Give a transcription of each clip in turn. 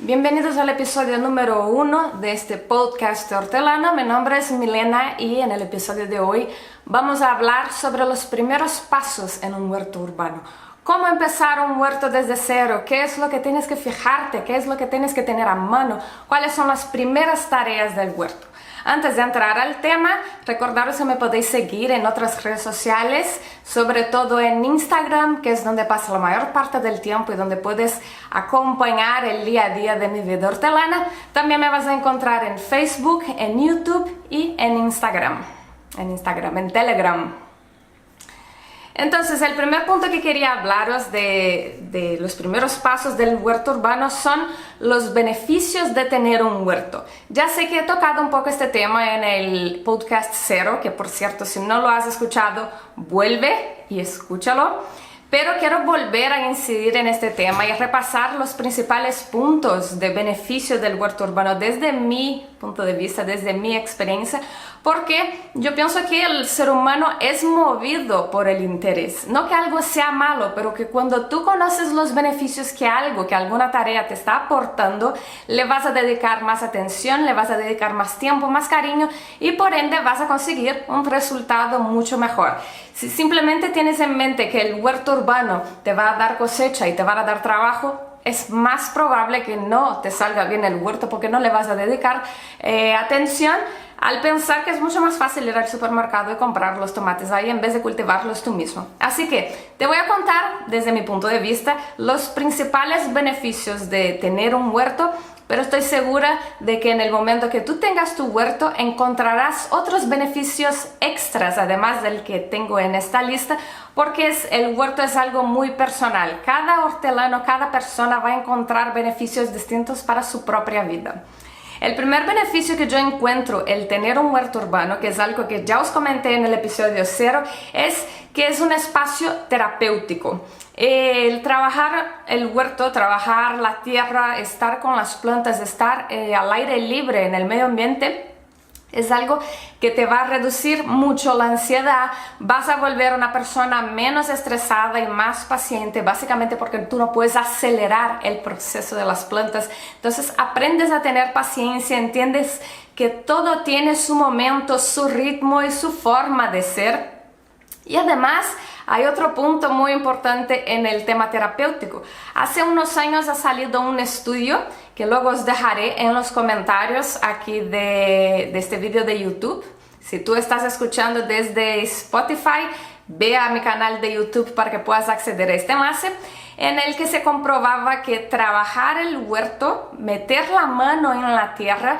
Bienvenidos al episodio número 1 de este podcast hortelano. Mi nombre es Milena y en el episodio de hoy vamos a hablar sobre los primeros pasos en un huerto urbano. Cómo empezar un huerto desde cero, qué es lo que tienes que fijarte, qué es lo que tienes que tener a mano, cuáles son las primeras tareas del huerto. Antes de entrar al tema, recordaros que me podéis seguir en otras redes sociales, sobre todo en Instagram, que es donde paso la mayor parte del tiempo y donde puedes acompañar el día a día de mi vida hortelana. También me vas a encontrar en Facebook, en YouTube y en Telegram. Entonces, el primer punto que quería hablaros de los primeros pasos del huerto urbano son los beneficios de tener un huerto. Ya sé que he tocado un poco este tema en el podcast 0, que por cierto, si no lo has escuchado, vuelve y escúchalo. Pero quiero volver a incidir en este tema y repasar los principales puntos de beneficio del huerto urbano desde mi punto de vista, desde mi experiencia, porque yo pienso que el ser humano es movido por el interés. No que algo sea malo, pero que cuando tú conoces los beneficios que alguna tarea te está aportando, le vas a dedicar más atención, le vas a dedicar más tiempo, más cariño y por ende vas a conseguir un resultado mucho mejor. Si simplemente tienes en mente que el huerto urbano te va a dar cosecha y te va a dar trabajo, es más probable que no te salga bien el huerto porque no le vas a dedicar atención al pensar que es mucho más fácil ir al supermercado y comprar los tomates ahí en vez de cultivarlos tú mismo. Así que te voy a contar desde mi punto de vista los principales beneficios de tener un huerto, pero estoy segura de que en el momento que tú tengas tu huerto encontrarás otros beneficios extras además del que tengo en esta lista, porque el huerto es algo muy personal. Cada hortelano, cada persona va a encontrar beneficios distintos para su propia vida. El primer beneficio que yo encuentro el tener un huerto urbano, que es algo que ya os comenté en el episodio 0, es que es un espacio terapéutico. El trabajar el huerto, trabajar la tierra, estar con las plantas, estar al aire libre en el medio ambiente, es algo que te va a reducir mucho la ansiedad, vas a volver una persona menos estresada y más paciente, básicamente porque tú no puedes acelerar el proceso de las plantas. Entonces aprendes a tener paciencia, entiendes que todo tiene su momento, su ritmo y su forma de ser. Y además hay otro punto muy importante en el tema terapéutico. Hace unos años ha salido un estudio que luego os dejaré en los comentarios aquí de este vídeo de YouTube. Si tú estás escuchando desde Spotify, ve a mi canal de YouTube para que puedas acceder a este enlace, en el que se comprobaba que trabajar el huerto, meter la mano en la tierra,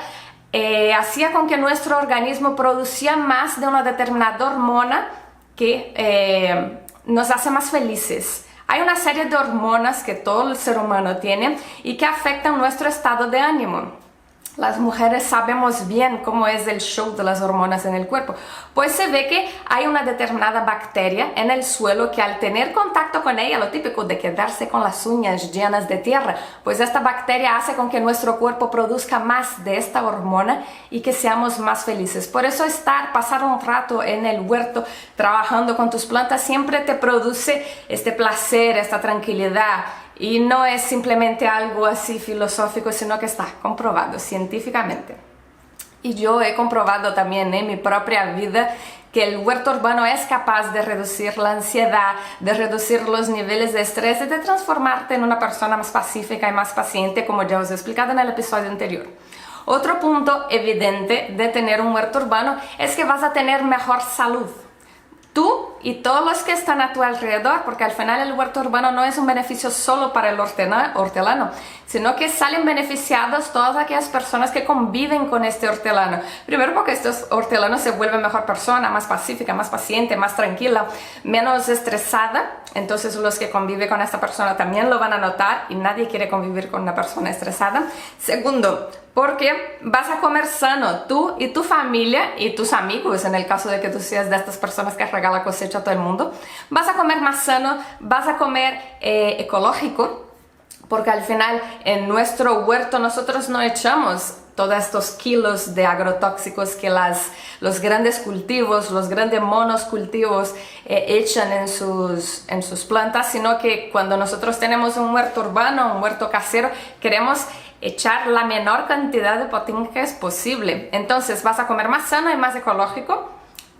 hacía con que nuestro organismo producía más de una determinada hormona que nos hace más felices. Hay una serie de hormonas que todo el ser humano tiene y que afectan nuestro estado de ánimo. Las mujeres sabemos bien cómo es el show de las hormonas en el cuerpo. Pues se ve que hay una determinada bacteria en el suelo que al tener contacto con ella, lo típico de quedarse con las uñas llenas de tierra, pues esta bacteria hace con que nuestro cuerpo produzca más de esta hormona y que seamos más felices. Por eso pasar un rato en el huerto trabajando con tus plantas siempre te produce este placer, esta tranquilidad. Y no es simplemente algo así filosófico, sino que está comprobado científicamente. Y yo he comprobado también en mi propia vida que el huerto urbano es capaz de reducir la ansiedad, de reducir los niveles de estrés y de transformarte en una persona más pacífica y más paciente, como ya os he explicado en el episodio anterior. Otro punto evidente de tener un huerto urbano es que vas a tener mejor salud. Tú y todos los que están a tu alrededor, porque al final el huerto urbano no es un beneficio solo para el hortelano, sino que salen beneficiados todas aquellas personas que conviven con este hortelano. Primero porque estos hortelanos se vuelven mejor persona, más pacífica, más paciente, más tranquila, menos estresada. Entonces los que conviven con esta persona también lo van a notar y nadie quiere convivir con una persona estresada. Segundo, porque vas a comer sano, tú y tu familia y tus amigos, en el caso de que tú seas de estas personas que regala cosecha a todo el mundo. Vas a comer más sano, vas a comer ecológico, porque al final en nuestro huerto nosotros no echamos todos estos kilos de agrotóxicos que los grandes cultivos, los grandes monocultivos echan en sus plantas, sino que cuando nosotros tenemos un huerto urbano, un huerto casero, queremos echar la menor cantidad de potinques posible. Entonces vas a comer más sano y más ecológico.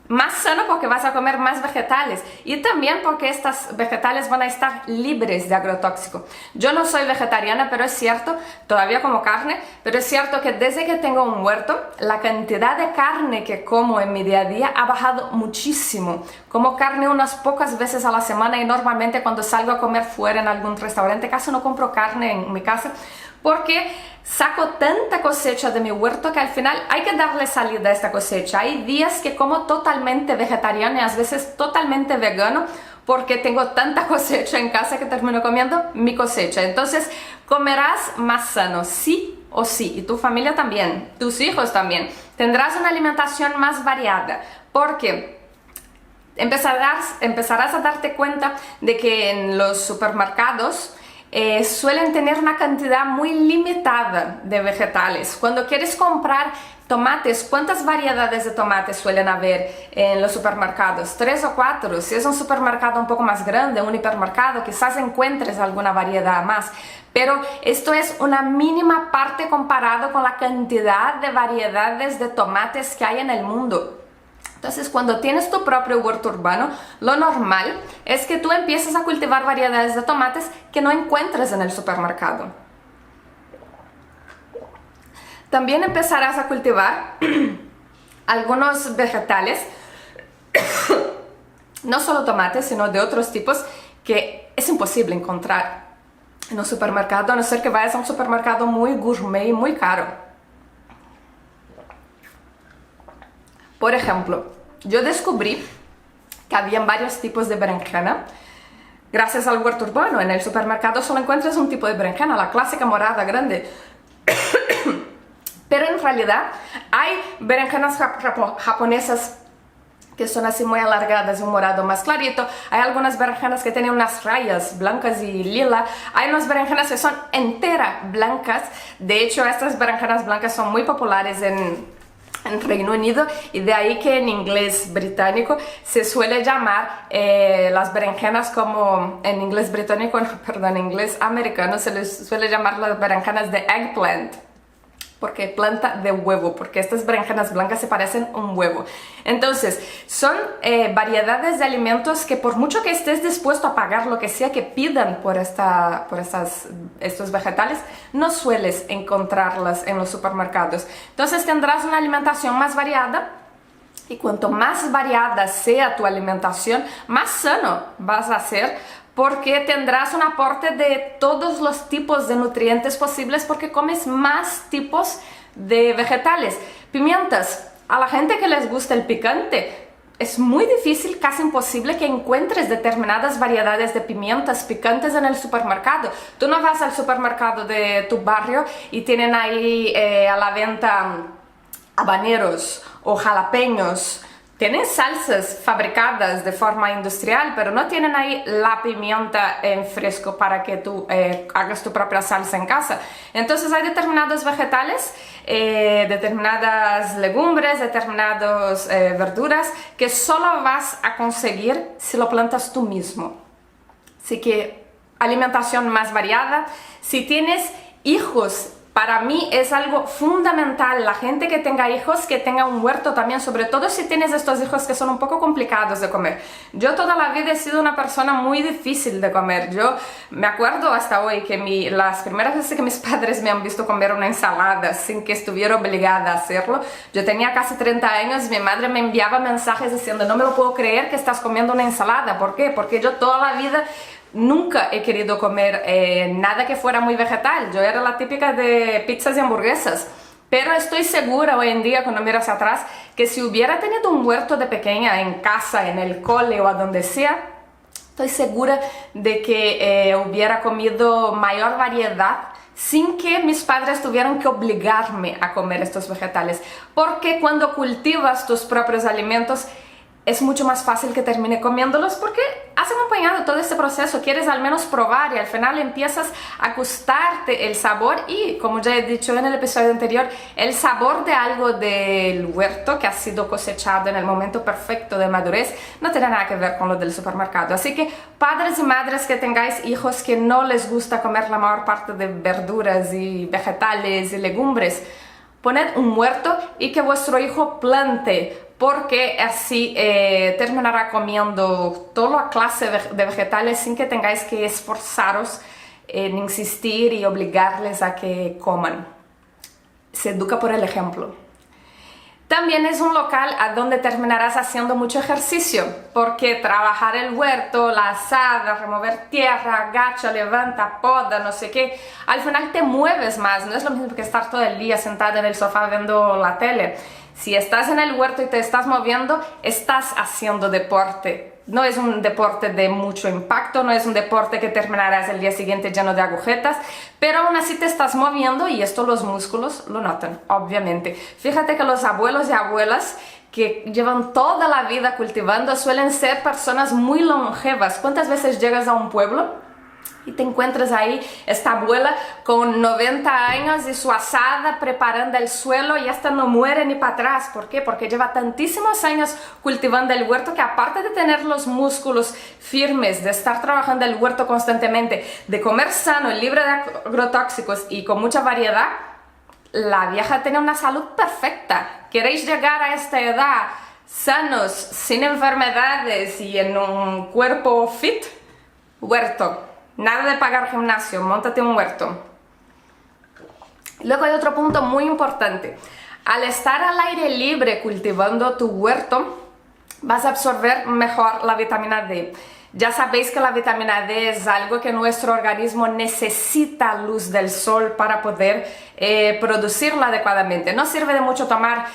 Más sano porque vas a comer más vegetales y también porque estas vegetales van a estar libres de agrotóxico. Yo no soy vegetariana, pero es cierto, todavía como carne, pero es cierto que desde que tengo un huerto, la cantidad de carne que como en mi día a día ha bajado muchísimo. Como carne unas pocas veces a la semana y normalmente cuando salgo a comer fuera en algún restaurante casi no compro carne en mi casa, porque saco tanta cosecha de mi huerto que al final hay que darle salida a esta cosecha. Hay días que como totalmente vegetariano y a veces totalmente vegano porque tengo tanta cosecha en casa que termino comiendo mi cosecha. Entonces comerás más sano, sí o sí, y tu familia también, tus hijos también. Tendrás una alimentación más variada porque empezarás a darte cuenta de que en los supermercados suelen tener una cantidad muy limitada de vegetales. Cuando quieres comprar tomates, ¿cuántas variedades de tomates suelen haber en los supermercados? 3 o 4. Si es un supermercado un poco más grande, un hipermercado, quizás encuentres alguna variedad más. Pero esto es una mínima parte comparado con la cantidad de variedades de tomates que hay en el mundo. Entonces, cuando tienes tu propio huerto urbano, lo normal es que tú empieces a cultivar variedades de tomates que no encuentres en el supermercado. También empezarás a cultivar algunos vegetales, no solo tomates, sino de otros tipos que es imposible encontrar en un supermercado, a no ser que vayas a un supermercado muy gourmet y muy caro. Por ejemplo, yo descubrí que había varios tipos de berenjena gracias al huerto urbano. En el supermercado solo encuentras un tipo de berenjena, la clásica morada grande. Pero en realidad hay berenjenas japonesas que son así muy alargadas, un morado más clarito. Hay algunas berenjenas que tienen unas rayas blancas y lila. Hay unas berenjenas que son enteras blancas. De hecho, estas berenjenas blancas son muy populares en Reino Unido, y de ahí que en inglés británico se suele llamar las berenjenas como en inglés británico, no, perdón, en inglés americano se les suele llamar las berenjenas de eggplant, porque planta de huevo, porque estas berenjenas blancas se parecen a un huevo. Entonces, son variedades de alimentos que por mucho que estés dispuesto a pagar lo que sea que pidan por estos vegetales, no sueles encontrarlas en los supermercados. Entonces tendrás una alimentación más variada, y cuanto más variada sea tu alimentación, más sano vas a ser, porque tendrás un aporte de todos los tipos de nutrientes posibles porque comes más tipos de vegetales. Pimientas, a la gente que les gusta el picante, es muy difícil, casi imposible que encuentres determinadas variedades de pimientas picantes en el supermercado. Tú no vas al supermercado de tu barrio y tienen ahí a la venta habaneros o jalapeños. Tienen salsas fabricadas de forma industrial, pero no tienen ahí la pimienta en fresco para que tú hagas tu propia salsa en casa. Entonces hay determinados vegetales, determinadas legumbres, determinadas verduras que solo vas a conseguir si lo plantas tú mismo. Así que alimentación más variada. Si tienes hijos, para mí es algo fundamental, la gente que tenga hijos, que tenga un huerto también, sobre todo si tienes estos hijos que son un poco complicados de comer. Yo toda la vida he sido una persona muy difícil de comer. Yo me acuerdo hasta hoy que las primeras veces que mis padres me han visto comer una ensalada sin que estuviera obligada a hacerlo, yo tenía casi 30 años y mi madre me enviaba mensajes diciendo: no me lo puedo creer que estás comiendo una ensalada. ¿Por qué? Porque yo toda la vida nunca he querido comer nada que fuera muy vegetal. Yo era la típica de pizzas y hamburguesas. Pero estoy segura hoy en día, cuando miro hacia atrás, que si hubiera tenido un huerto de pequeña en casa, en el cole o a donde sea, estoy segura de que hubiera comido mayor variedad sin que mis padres tuvieran que obligarme a comer estos vegetales. Porque cuando cultivas tus propios alimentos, es mucho más fácil que termine comiéndolos porque has acompañado todo este proceso, quieres al menos probar y al final empiezas a gustarte el sabor y, como ya he dicho en el episodio anterior, el sabor de algo del huerto que ha sido cosechado en el momento perfecto de madurez no tiene nada que ver con lo del supermercado. Así que padres y madres que tengáis hijos que no les gusta comer la mayor parte de verduras y vegetales y legumbres, poned un huerto y que vuestro hijo plante, porque así terminará comiendo toda la clase de vegetales sin que tengáis que esforzaros en insistir y obligarles a que coman. Se educa por el ejemplo. También es un local a donde terminarás haciendo mucho ejercicio, porque trabajar el huerto, la azada, remover tierra, agacha, levanta, poda, no sé qué, al final te mueves más, no es lo mismo que estar todo el día sentado en el sofá viendo la tele. Si estás en el huerto y te estás moviendo, estás haciendo deporte. No es un deporte de mucho impacto, no es un deporte que terminarás el día siguiente lleno de agujetas, pero aún así te estás moviendo y esto los músculos lo notan, obviamente. Fíjate que los abuelos y abuelas que llevan toda la vida cultivando suelen ser personas muy longevas. ¿Cuántas veces llegas a un pueblo y te encuentras ahí esta abuela con 90 años y su azada preparando el suelo y hasta no muere ni para atrás? ¿Por qué? Porque lleva tantísimos años cultivando el huerto que, aparte de tener los músculos firmes, de estar trabajando el huerto constantemente, de comer sano, libre de agrotóxicos y con mucha variedad, la vieja tiene una salud perfecta. ¿Queréis llegar a esta edad sanos, sin enfermedades y en un cuerpo fit? Huerto. Nada de pagar gimnasio, móntate un huerto. Luego hay otro punto muy importante. Al estar al aire libre cultivando tu huerto, vas a absorber mejor la vitamina D. Ya sabéis que la vitamina D es algo que nuestro organismo necesita luz del sol para poder producirla adecuadamente. No sirve de mucho tomar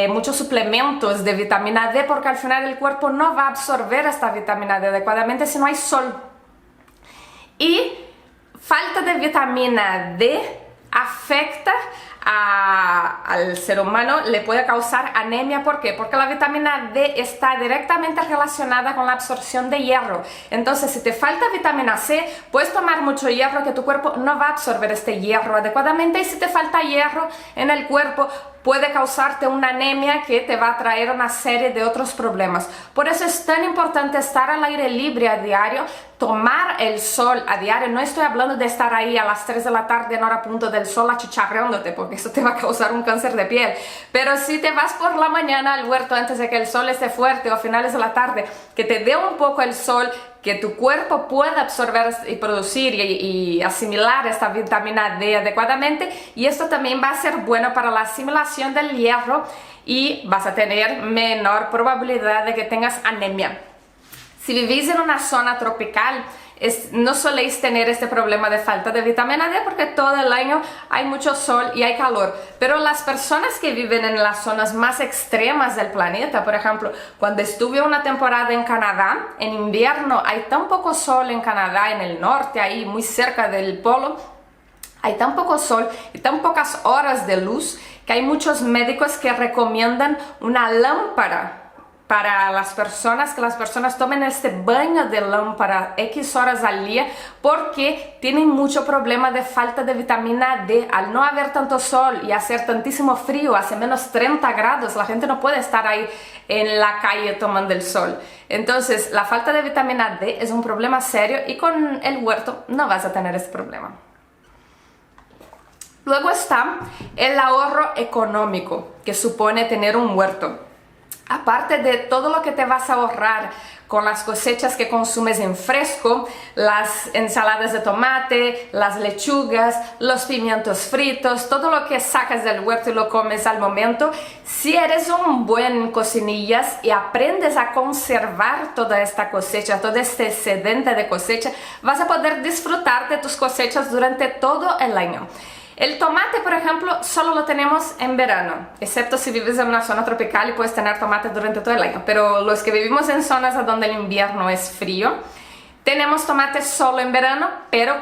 muchos suplementos de vitamina D porque al final el cuerpo no va a absorber esta vitamina D adecuadamente si no hay sol. Y falta de vitamina D afecta al ser humano, le puede causar anemia. ¿Por qué? Porque la vitamina D está directamente relacionada con la absorción de hierro. Entonces, si te falta vitamina C, puedes tomar mucho hierro que tu cuerpo no va a absorber este hierro adecuadamente, y si te falta hierro en el cuerpo, puede causarte una anemia que te va a traer una serie de otros problemas. Por eso es tan importante estar al aire libre a diario, tomar el sol a diario. No estoy hablando de estar ahí a las 3 de la tarde en hora punto del sol achicharrándote, porque eso te va a causar un cáncer de piel. Pero si te vas por la mañana al huerto antes de que el sol esté fuerte o a finales de la tarde, que te dé un poco el sol, que tu cuerpo pueda absorber y producir y asimilar esta vitamina D adecuadamente, y esto también va a ser bueno para la asimilación del hierro y vas a tener menor probabilidad de que tengas anemia. Si vivís en una zona tropical, no soléis tener este problema de falta de vitamina D porque todo el año hay mucho sol y hay calor. Pero las personas que viven en las zonas más extremas del planeta, por ejemplo, cuando estuve una temporada en Canadá, en invierno hay tan poco sol en Canadá, en el norte, ahí muy cerca del polo, hay tan poco sol y tan pocas horas de luz que hay muchos médicos que recomiendan una lámpara para las personas, que las personas tomen este baño de lámpara X horas al día, porque tienen mucho problema de falta de vitamina D. Al no haber tanto sol y hacer tantísimo frío, hace menos 30 grados, la gente no puede estar ahí en la calle tomando el sol. Entonces, la falta de vitamina D es un problema serio y con el huerto no vas a tener este problema. Luego está el ahorro económico que supone tener un huerto. Aparte de todo lo que te vas a ahorrar con las cosechas que consumes en fresco, las ensaladas de tomate, las lechugas, los pimientos fritos, todo lo que sacas del huerto y lo comes al momento, si eres un buen cocinillas y aprendes a conservar toda esta cosecha, todo este excedente de cosecha, vas a poder disfrutar de tus cosechas durante todo el año. El tomate, por ejemplo, solo lo tenemos en verano, excepto si vives en una zona tropical y puedes tener tomate durante todo el año. Pero los que vivimos en zonas donde el invierno es frío, tenemos tomate solo en verano, pero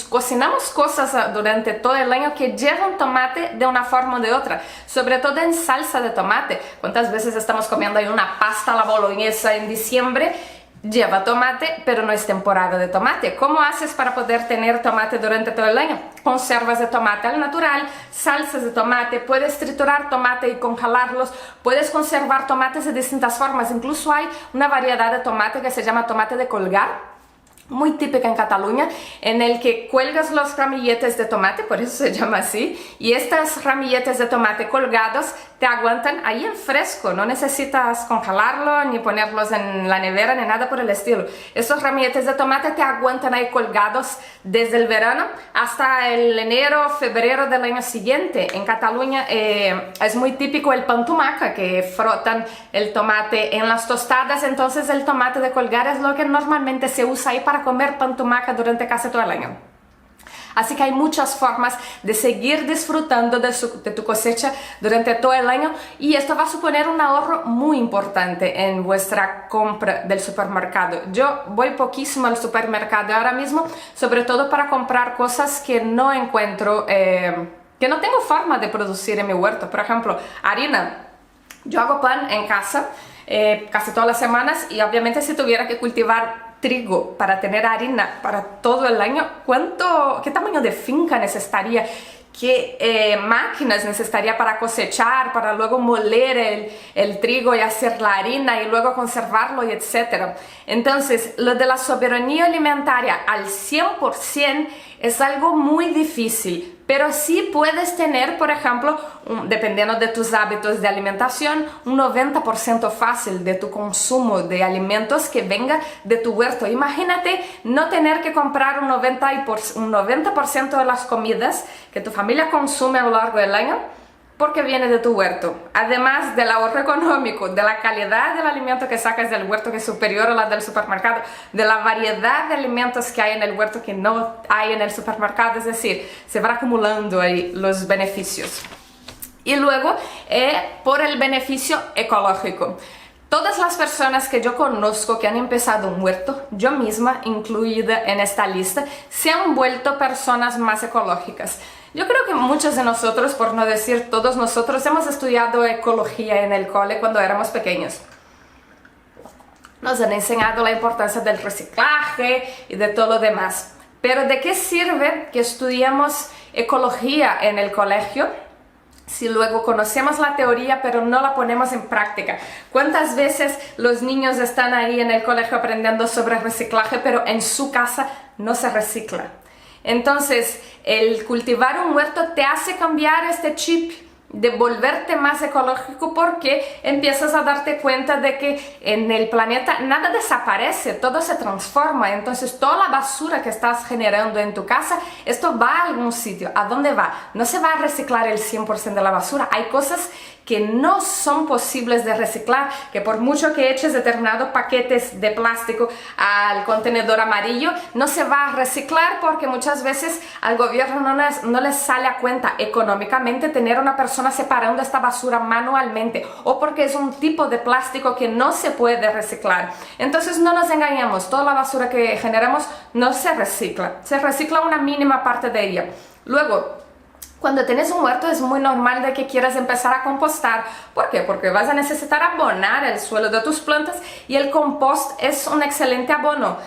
cocinamos cosas durante todo el año que llevan tomate de una forma o de otra, sobre todo en salsa de tomate. ¿Cuántas veces estamos comiendo ahí una pasta a la boloñesa en diciembre? Lleva tomate, pero no es temporada de tomate. ¿Cómo haces para poder tener tomate durante todo el año? Conservas de tomate al natural, salsas de tomate, puedes triturar tomate y congelarlos, puedes conservar tomates de distintas formas. Incluso hay una variedad de tomate que se llama tomate de colgar, muy típica en Cataluña, en el que cuelgas los ramilletes de tomate, por eso se llama así, y estas ramilletes de tomate colgados te aguantan ahí en fresco, no necesitas congelarlo ni ponerlos en la nevera ni nada por el estilo. Estos ramilletes de tomate te aguantan ahí colgados desde el verano hasta el enero, febrero del año siguiente. En Cataluña es muy típico el pan tumaca, que frotan el tomate en las tostadas, entonces el tomate de colgar es lo que normalmente se usa ahí para comer pan tumaca durante casi todo el año. Así que hay muchas formas de seguir disfrutando de tu cosecha durante todo el año, y esto va a suponer un ahorro muy importante en vuestra compra del supermercado. Yo voy poquísimo al supermercado ahora mismo, sobre todo para comprar cosas que no encuentro, que no tengo forma de producir en mi huerto. Por ejemplo, harina. Yo hago pan en casa casi todas las semanas, y obviamente si tuviera que cultivar trigo para tener harina para todo el año, ¿qué tamaño de finca necesitaría? ¿Qué máquinas necesitaría para cosechar, para luego moler el trigo y hacer la harina y luego conservarlo y etcétera? Entonces, lo de la soberanía alimentaria al 100% es algo muy difícil, pero sí puedes tener, por ejemplo, dependiendo de tus hábitos de alimentación, un 90% fácil de tu consumo de alimentos que venga de tu huerto. Imagínate no tener que comprar un 90% de las comidas que tu familia consume a lo largo del año, porque viene de tu huerto. Además del ahorro económico, de la calidad del alimento que sacas del huerto, que es superior a la del supermercado, de la variedad de alimentos que hay en el huerto que no hay en el supermercado, es decir, se van acumulando ahí los beneficios. Y luego, por el beneficio ecológico. Todas las personas que yo conozco que han empezado un huerto, yo misma incluida en esta lista, se han vuelto personas más ecológicas. Yo creo que muchos de nosotros, por no decir todos nosotros, hemos estudiado ecología en el cole cuando éramos pequeños. Nos han enseñado la importancia del reciclaje y de todo lo demás. Pero ¿de qué sirve que estudiamos ecología en el colegio si luego conocemos la teoría pero no la ponemos en práctica? ¿Cuántas veces los niños están ahí en el colegio aprendiendo sobre reciclaje, pero en su casa no se recicla? Entonces, el cultivar un huerto te hace cambiar este chip de volverte más ecológico, porque empiezas a darte cuenta de que en el planeta nada desaparece, todo se transforma. Entonces toda la basura que estás generando en tu casa, esto va a algún sitio. ¿A dónde va? No se va a reciclar el 100% de la basura. Hay cosas que no son posibles de reciclar, que por mucho que eches determinados paquetes de plástico al contenedor amarillo, no se va a reciclar, porque muchas veces al gobierno no les sale a cuenta económicamente tener una persona separando esta basura manualmente, o porque es un tipo de plástico que no se puede reciclar. Entonces no nos engañemos, toda la basura que generamos no se recicla una mínima parte de ella. Luego, cuando tienes un huerto es muy normal de que quieras empezar a compostar. ¿Por qué? Porque vas a necesitar abonar el suelo de tus plantas, y el compost es un excelente abono.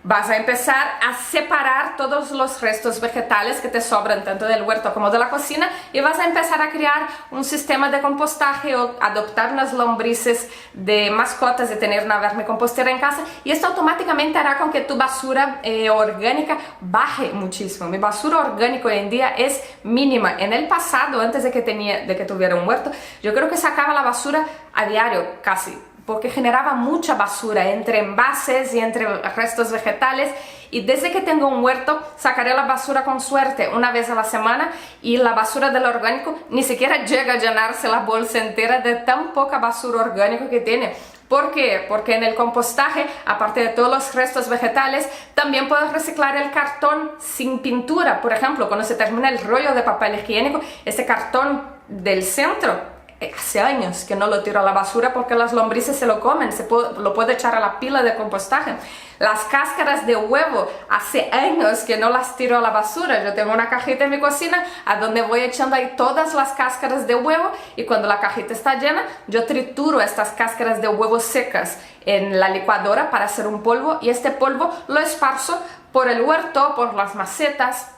Vas a empezar a separar todos los restos vegetales que te sobran tanto del huerto como de la cocina, y vas a empezar a crear un sistema de compostaje o adoptar unas lombrices de mascotas, de tener una vermicompostera en casa, y esto automáticamente hará con que tu basura orgánica baje muchísimo. Mi basura orgánica hoy en día es mínima. En el pasado, antes de que tuviera un huerto, yo creo que sacaba la basura a diario casi, porque generaba mucha basura entre envases y entre restos vegetales, y desde que tengo un huerto sacaré la basura con suerte una vez a la semana, y la basura del orgánico ni siquiera llega a llenarse la bolsa entera de tan poca basura orgánica que tiene. ¿Por qué? Porque en el compostaje, aparte de todos los restos vegetales, también puedes reciclar el cartón sin pintura. Por ejemplo, cuando se termina el rollo de papel higiénico, ese cartón del centro hace años que no lo tiro a la basura porque las lombrices se lo comen, lo puedo echar a la pila de compostaje. Las cáscaras de huevo, hace años que no las tiro a la basura. Yo tengo una cajita en mi cocina a donde voy echando ahí todas las cáscaras de huevo, y cuando la cajita está llena, yo trituro estas cáscaras de huevo secas en la licuadora para hacer un polvo, y este polvo lo esparzo por el huerto, por las macetas,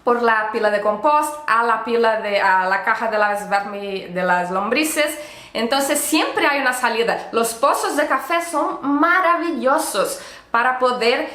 por la pila de compost, a la caja de las lombrices. Entonces siempre hay una salida. Los pozos de café son maravillosos para poder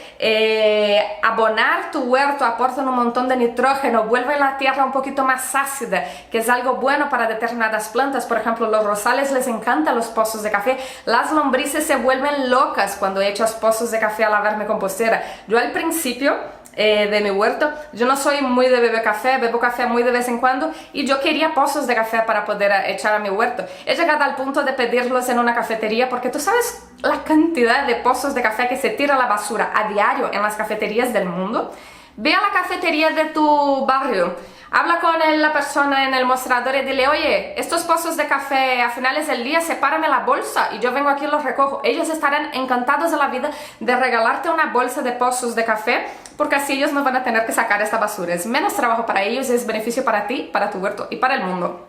abonar tu huerto, aportan un montón de nitrógeno, vuelven la tierra un poquito más ácida, que es algo bueno para determinadas plantas. Por ejemplo, los rosales les encantan los pozos de café. Las lombrices se vuelven locas cuando echas pozos de café a la vermicompostera. Yo al principio de mi huerto, yo no soy muy de beber café, bebo café muy de vez en cuando, y yo quería pozos de café para poder echar a mi huerto. He llegado al punto de pedirlos en una cafetería, porque tú sabes la cantidad de pozos de café que se tira a la basura a diario en las cafeterías del mundo. Ve a la cafetería de tu barrio, habla con la persona en el mostrador y dile: oye, estos pozos de café a finales del día, sepárame la bolsa y yo vengo aquí y los recojo. Ellos estarán encantados de la vida de regalarte una bolsa de pozos de café, porque así ellos no van a tener que sacar esta basura. Es menos trabajo para ellos, es beneficio para ti, para tu huerto y para el mundo.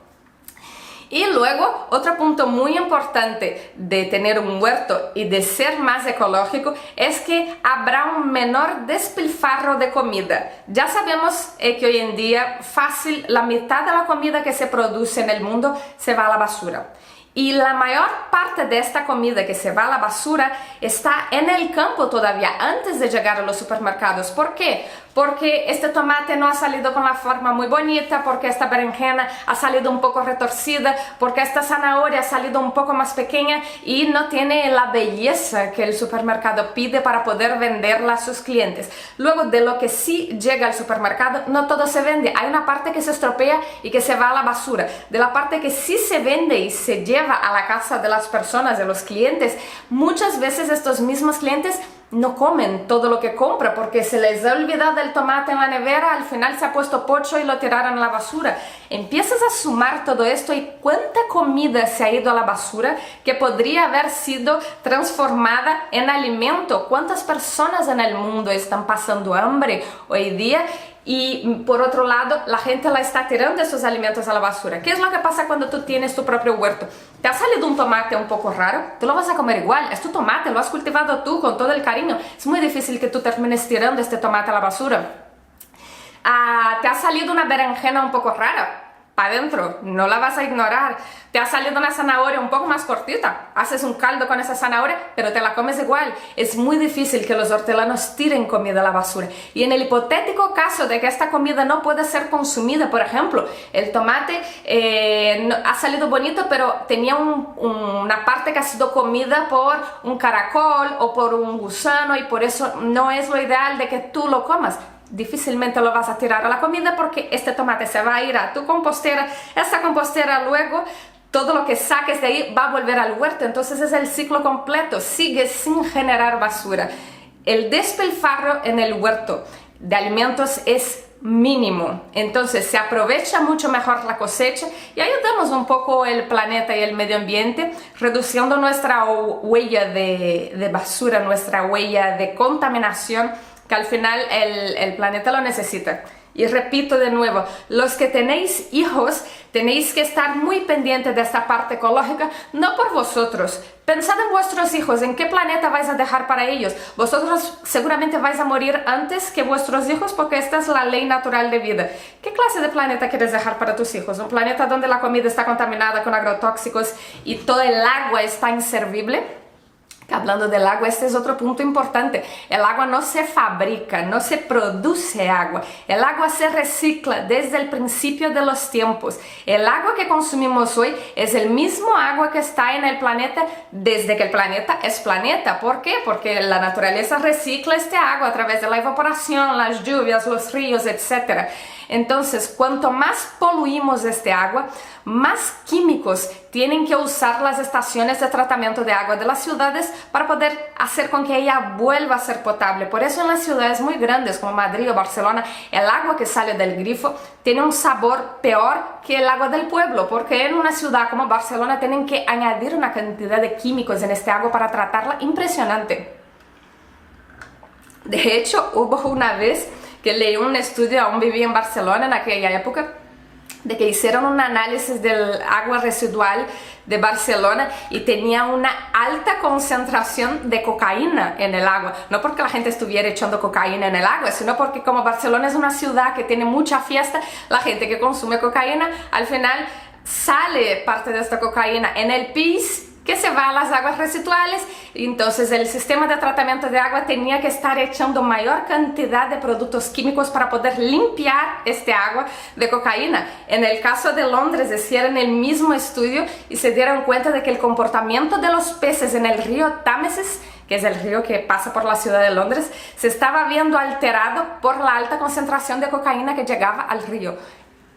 Y luego, otro punto muy importante de tener un huerto y de ser más ecológico es que habrá un menor despilfarro de comida. Ya sabemos que hoy en día fácil la mitad de la comida que se produce en el mundo se va a la basura. Y la mayor parte de esta comida que se va a la basura está en el campo todavía, antes de llegar a los supermercados. ¿Por qué? Porque este tomate no ha salido con la forma muy bonita, porque esta berenjena ha salido un poco retorcida, porque esta zanahoria ha salido un poco más pequeña y no tiene la belleza que el supermercado pide para poder venderla a sus clientes. Luego, de lo que sí llega al supermercado, no todo se vende. Hay una parte que se estropea y que se va a la basura. De la parte que sí se vende y se lleva a la casa de las personas, de los clientes, muchas veces estos mismos clientes no comen todo lo que compra porque se les ha olvidado el tomate en la nevera, al final se ha puesto pocho y lo tiraron a la basura. Empiezas a sumar todo esto y cuánta comida se ha ido a la basura que podría haber sido transformada en alimento. Cuántas personas en el mundo están pasando hambre hoy día, y por otro lado la gente la está tirando esos alimentos a la basura. ¿Qué es lo que pasa cuando tú tienes tu propio huerto? ¿Te ha salido un tomate un poco raro? Tú lo vas a comer igual, es tu tomate, lo has cultivado tú con todo el cariño. Es muy difícil que tú termines tirando este tomate a la basura. ¿Te ha salido una berenjena un poco rara? Para adentro, no la vas a ignorar. Te ha salido una zanahoria un poco más cortita, haces un caldo con esa zanahoria, pero te la comes igual. Es muy difícil que los hortelanos tiren comida a la basura. Y en el hipotético caso de que esta comida no pueda ser consumida, por ejemplo, el tomate ha salido bonito, pero tenía una parte que ha sido comida por un caracol o por un gusano, y por eso no es lo ideal de que tú lo comas. Difícilmente lo vas a tirar a la comida porque este tomate se va a ir a tu compostera. Esta compostera luego, todo lo que saques de ahí va a volver al huerto. Entonces es el ciclo completo, sigue sin generar basura. El despilfarro en el huerto de alimentos es mínimo, entonces se aprovecha mucho mejor la cosecha y ayudamos un poco el planeta y el medio ambiente, reduciendo nuestra huella de basura, nuestra huella de contaminación, que al final el planeta lo necesita. Y repito de nuevo, los que tenéis hijos, tenéis que estar muy pendientes de esta parte ecológica, no por vosotros. Pensad en vuestros hijos, en qué planeta vais a dejar para ellos. Vosotros seguramente vais a morir antes que vuestros hijos porque esta es la ley natural de vida. ¿Qué clase de planeta quieres dejar para tus hijos? ¿Un planeta donde la comida está contaminada con agrotóxicos y todo el agua está inservible? Hablando del agua, este es otro punto importante. El agua no se fabrica, no se produce agua. El agua se recicla desde el principio de los tiempos. El agua que consumimos hoy es el mismo agua que está en el planeta desde que el planeta es planeta. ¿Por qué? Porque la naturaleza recicla este agua a través de la evaporación, las lluvias, los ríos, etc. Entonces, cuanto más poluimos este agua, más químicos tienen que usar las estaciones de tratamiento de agua de las ciudades para poder hacer con que ella vuelva a ser potable. Por eso en las ciudades muy grandes como Madrid o Barcelona, el agua que sale del grifo tiene un sabor peor que el agua del pueblo, porque en una ciudad como Barcelona tienen que añadir una cantidad de químicos en este agua para tratarla impresionante. De hecho, hubo una vez que leí un estudio, aún vivía en Barcelona en aquella época, de que hicieron un análisis del agua residual de Barcelona y tenía una alta concentración de cocaína en el agua. No porque la gente estuviera echando cocaína en el agua, sino porque como Barcelona es una ciudad que tiene mucha fiesta, la gente que consume cocaína, al final sale parte de esta cocaína en el pis, que se va a las aguas residuales. Entonces el sistema de tratamiento de agua tenía que estar echando mayor cantidad de productos químicos para poder limpiar este agua de cocaína. En el caso de Londres hicieron el mismo estudio y se dieron cuenta de que el comportamiento de los peces en el río Támesis, que es el río que pasa por la ciudad de Londres, se estaba viendo alterado por la alta concentración de cocaína que llegaba al río.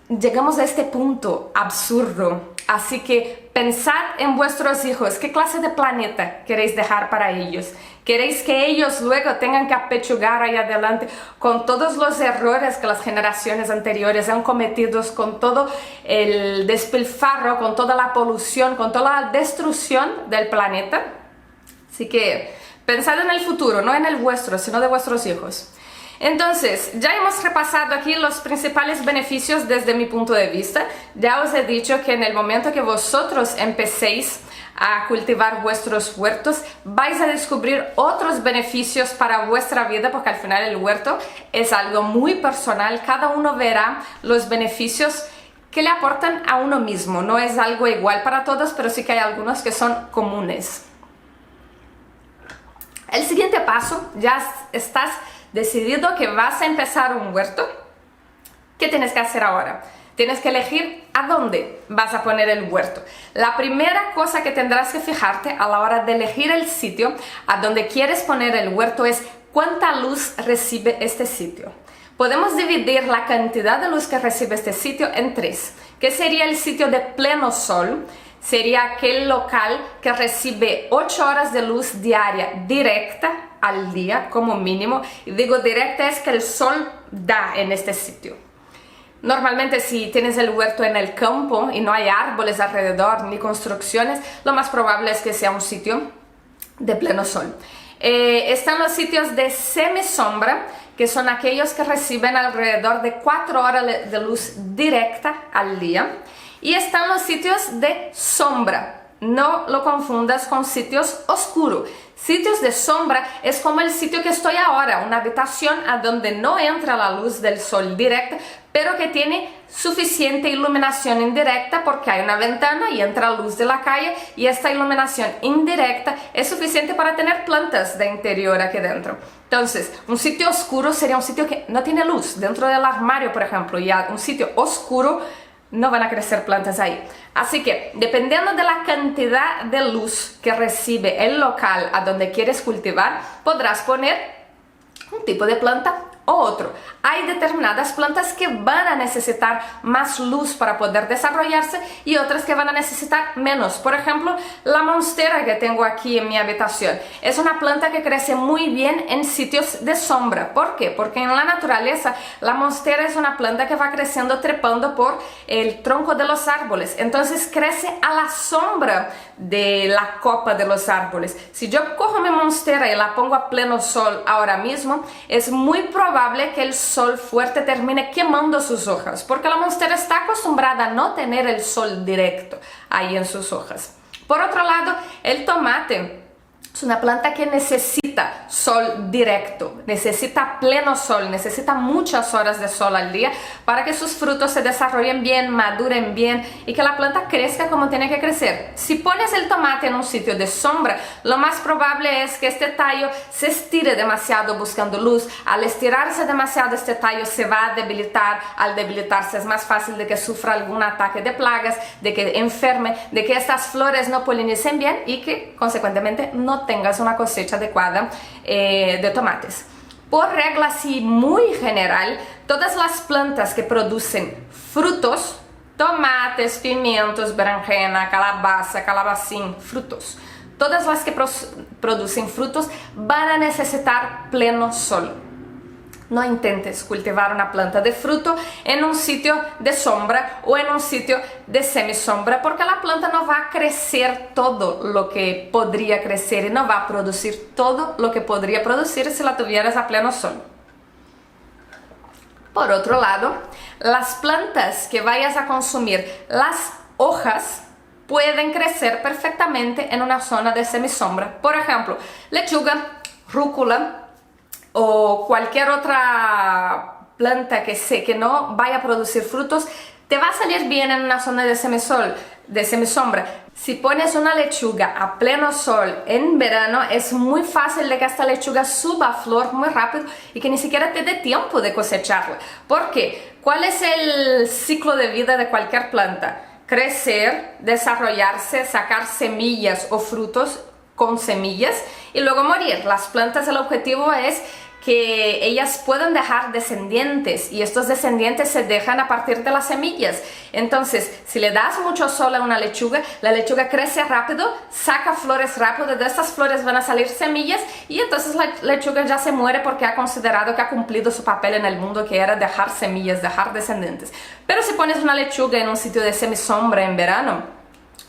Llegamos a este punto absurdo. Así que pensad en vuestros hijos, qué clase de planeta queréis dejar para ellos. ¿Queréis que ellos luego tengan que apechugar ahí adelante con todos los errores que las generaciones anteriores han cometido, con todo el despilfarro, con toda la polución, con toda la destrucción del planeta? Así que pensad en el futuro, no en el vuestro, sino de vuestros hijos. Entonces, ya hemos repasado aquí los principales beneficios desde mi punto de vista. Ya os he dicho que en el momento que vosotros empecéis a cultivar vuestros huertos, vais a descubrir otros beneficios para vuestra vida, porque al final el huerto es algo muy personal. Cada uno verá los beneficios que le aportan a uno mismo. No es algo igual para todos, pero sí que hay algunos que son comunes. El siguiente paso, ya estás decidido que vas a empezar un huerto. ¿Qué tienes que hacer ahora? Tienes que elegir a dónde vas a poner el huerto. La primera cosa que tendrás que fijarte a la hora de elegir el sitio a donde quieres poner el huerto es cuánta luz recibe este sitio. Podemos dividir la cantidad de luz que recibe este sitio en tres, que sería el sitio de pleno sol. Sería aquel local que recibe 8 horas de luz diaria directa al día como mínimo. Y digo directa es que el sol da en este sitio. Normalmente si tienes el huerto en el campo y no hay árboles alrededor ni construcciones, lo más probable es que sea un sitio de pleno sol. Están los sitios de semisombra, que son aquellos que reciben alrededor de 4 horas de luz directa al día. Y están los sitios de sombra. No lo confundas con sitios oscuros. Sitios de sombra es como el sitio que estoy ahora, una habitación a donde no entra la luz del sol directa, pero que tiene suficiente iluminación indirecta porque hay una ventana y entra luz de la calle, y esta iluminación indirecta es suficiente para tener plantas de interior aquí dentro. Entonces, un sitio oscuro sería un sitio que no tiene luz. Dentro del armario, por ejemplo, y un sitio oscuro, no van a crecer plantas ahí. Así que, dependiendo de la cantidad de luz que recibe el local a donde quieres cultivar, podrás poner un tipo de planta o otro. Hay determinadas plantas que van a necesitar más luz para poder desarrollarse y otras que van a necesitar menos. Por ejemplo, la monstera que tengo aquí en mi habitación es una planta que crece muy bien en sitios de sombra. ¿Por qué? Porque en la naturaleza la monstera es una planta que va creciendo trepando por el tronco de los árboles. Entonces crece a la sombra de la copa de los árboles. Si yo cojo mi monstera y la pongo a pleno sol ahora mismo, es muy probable que el sol fuerte termine quemando sus hojas, porque la monstera está acostumbrada a no tener el sol directo ahí en sus hojas. Por otro lado, el tomate es una planta que necesita sol directo, necesita pleno sol, necesita muchas horas de sol al día para que sus frutos se desarrollen bien, maduren bien y que la planta crezca como tiene que crecer. Si pones el tomate en un sitio de sombra, lo más probable es que este tallo se estire demasiado buscando luz. Al estirarse demasiado, este tallo se va a debilitar. Al debilitarse es más fácil de que sufra algún ataque de plagas, de que enferme, de que estas flores no polinicen bien y que consecuentemente no tengas una cosecha adecuada de tomates. Por regla así muy general, todas las plantas que producen frutos, tomates, pimientos, berenjena, calabaza, calabacín, frutos, todas las que producen frutos van a necesitar pleno sol. No intentes cultivar una planta de fruto en un sitio de sombra o en un sitio de semisombra, porque la planta no va a crecer todo lo que podría crecer y no va a producir todo lo que podría producir si la tuvieras a pleno sol. Por otro lado, las plantas que vayas a consumir, las hojas, pueden crecer perfectamente en una zona de semisombra. Por ejemplo, lechuga, rúcula o cualquier otra planta que no vaya a producir frutos, te va a salir bien en una zona de semisombra. Si pones una lechuga a pleno sol en verano, es muy fácil de que esta lechuga suba a flor muy rápido y que ni siquiera te dé tiempo de cosecharla. ¿Por qué? ¿Cuál es el ciclo de vida de cualquier planta? Crecer, desarrollarse, sacar semillas o frutos con semillas y luego morir. Las plantas, el objetivo es que ellas puedan dejar descendientes y estos descendientes se dejan a partir de las semillas. Entonces, si le das mucho sol a una lechuga, la lechuga crece rápido, saca flores rápido, de estas flores van a salir semillas y entonces la lechuga ya se muere porque ha considerado que ha cumplido su papel en el mundo, que era dejar semillas, dejar descendientes. Pero si pones una lechuga en un sitio de semisombra en verano,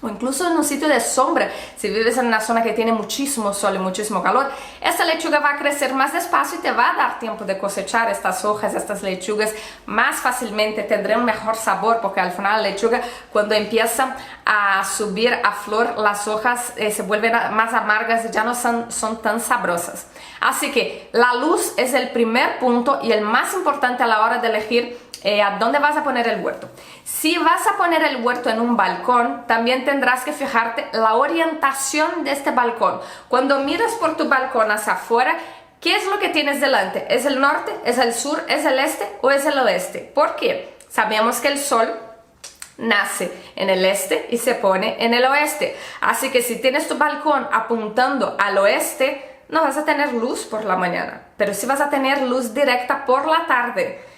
o incluso en un sitio de sombra, si vives en una zona que tiene muchísimo sol y muchísimo calor, esta lechuga va a crecer más despacio y te va a dar tiempo de cosechar estas hojas, estas lechugas más fácilmente, tendrá un mejor sabor, porque al final la lechuga, cuando empieza a subir a flor, las hojas se vuelven más amargas y ya no son tan sabrosas. Así que la luz es el primer punto y el más importante a la hora de elegir ¿a dónde vas a poner el huerto? Si vas a poner el huerto en un balcón, también tendrás que fijarte la orientación de este balcón. Cuando miras por tu balcón hacia afuera, ¿qué es lo que tienes delante? ¿Es el norte? ¿Es el sur? ¿Es el este? ¿O es el oeste? ¿Por qué? Sabemos que el sol nace en el este y se pone en el oeste. Así que si tienes tu balcón apuntando al oeste, no vas a tener luz por la mañana, pero sí vas a tener luz directa por la tarde.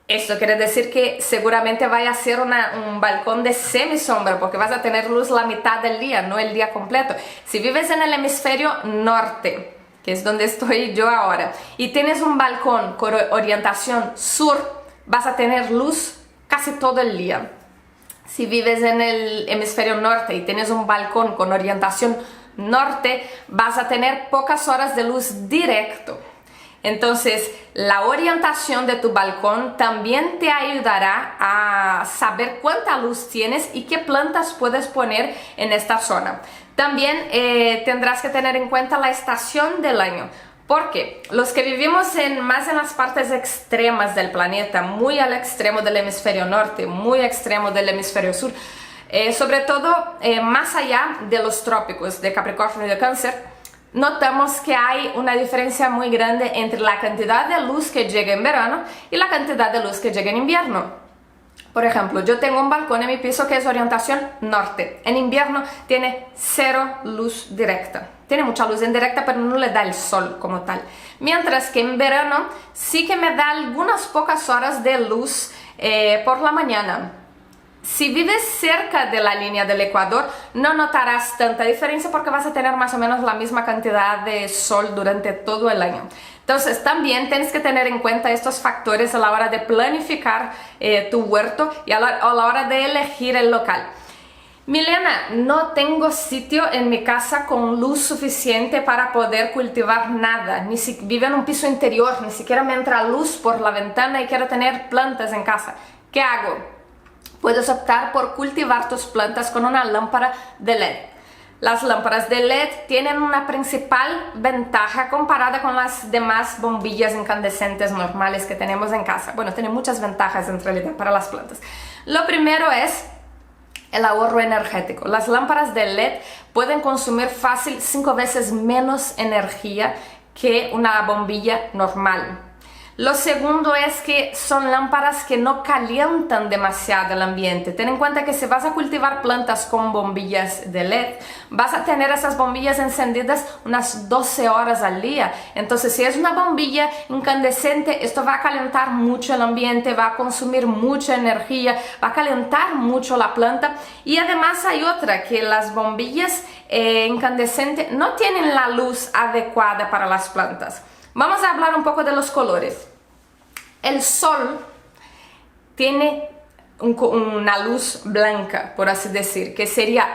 Esto quiere decir que seguramente vaya a ser un balcón de semisombra, porque vas a tener luz la mitad del día, no el día completo. Si vives en el hemisferio norte, que es donde estoy yo ahora, y tienes un balcón con orientación sur, vas a tener luz casi todo el día. Si vives en el hemisferio norte y tienes un balcón con orientación norte, vas a tener pocas horas de luz directo. Entonces, la orientación de tu balcón también te ayudará a saber cuánta luz tienes y qué plantas puedes poner en esta zona. También tendrás que tener en cuenta la estación del año, porque los que vivimos más en las partes extremas del planeta, muy al extremo del hemisferio norte, muy extremo del hemisferio sur, sobre todo más allá de los trópicos de Capricornio y de Cáncer, notamos que hay una diferencia muy grande entre la cantidad de luz que llega en verano y la cantidad de luz que llega en invierno. Por ejemplo, yo tengo un balcón en mi piso que es orientación norte. En invierno tiene cero luz directa. Tiene mucha luz indirecta, pero no le da el sol como tal. Mientras que en verano sí que me da algunas pocas horas de luz por la mañana. Si vives cerca de la línea del Ecuador, no notarás tanta diferencia porque vas a tener más o menos la misma cantidad de sol durante todo el año. Entonces, también tienes que tener en cuenta estos factores a la hora de planificar tu huerto y a la hora de elegir el local. Milena, no tengo sitio en mi casa con luz suficiente para poder cultivar nada. Vivo en un piso interior, ni siquiera me entra luz por la ventana y quiero tener plantas en casa. ¿Qué hago? Puedes optar por cultivar tus plantas con una lámpara de LED. Las lámparas de LED tienen una principal ventaja comparada con las demás bombillas incandescentes normales que tenemos en casa. Bueno, tienen muchas ventajas en realidad para las plantas. Lo primero es el ahorro energético. Las lámparas de LED pueden consumir fácil 5 veces menos energía que una bombilla normal. Lo segundo es que son lámparas que no calientan demasiado el ambiente. Ten en cuenta que si vas a cultivar plantas con bombillas de LED, vas a tener esas bombillas encendidas unas 12 horas al día. Entonces, si es una bombilla incandescente, esto va a calentar mucho el ambiente, va a consumir mucha energía, va a calentar mucho la planta. Y además hay otra, que las bombillas incandescentes no tienen la luz adecuada para las plantas. Vamos a hablar un poco de los colores. El sol tiene una luz blanca, por así decir, que sería,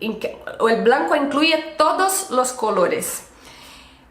el blanco incluye todos los colores.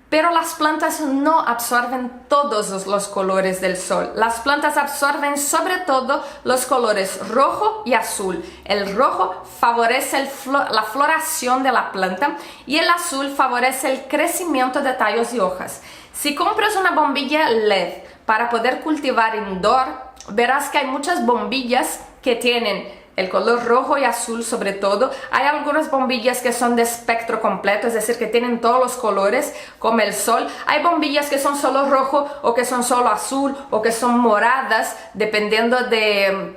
Pero las plantas no absorben todos los colores del sol. Las plantas absorben sobre todo los colores rojo y azul. El rojo favorece la floración de la planta y el azul favorece el crecimiento de tallos y hojas. Si compras una bombilla LED para poder cultivar indoor, verás que hay muchas bombillas que tienen el color rojo y azul sobre todo. Hay algunas bombillas que son de espectro completo, es decir, que tienen todos los colores, como el sol. Hay bombillas que son solo rojo o que son solo azul o que son moradas, dependiendo de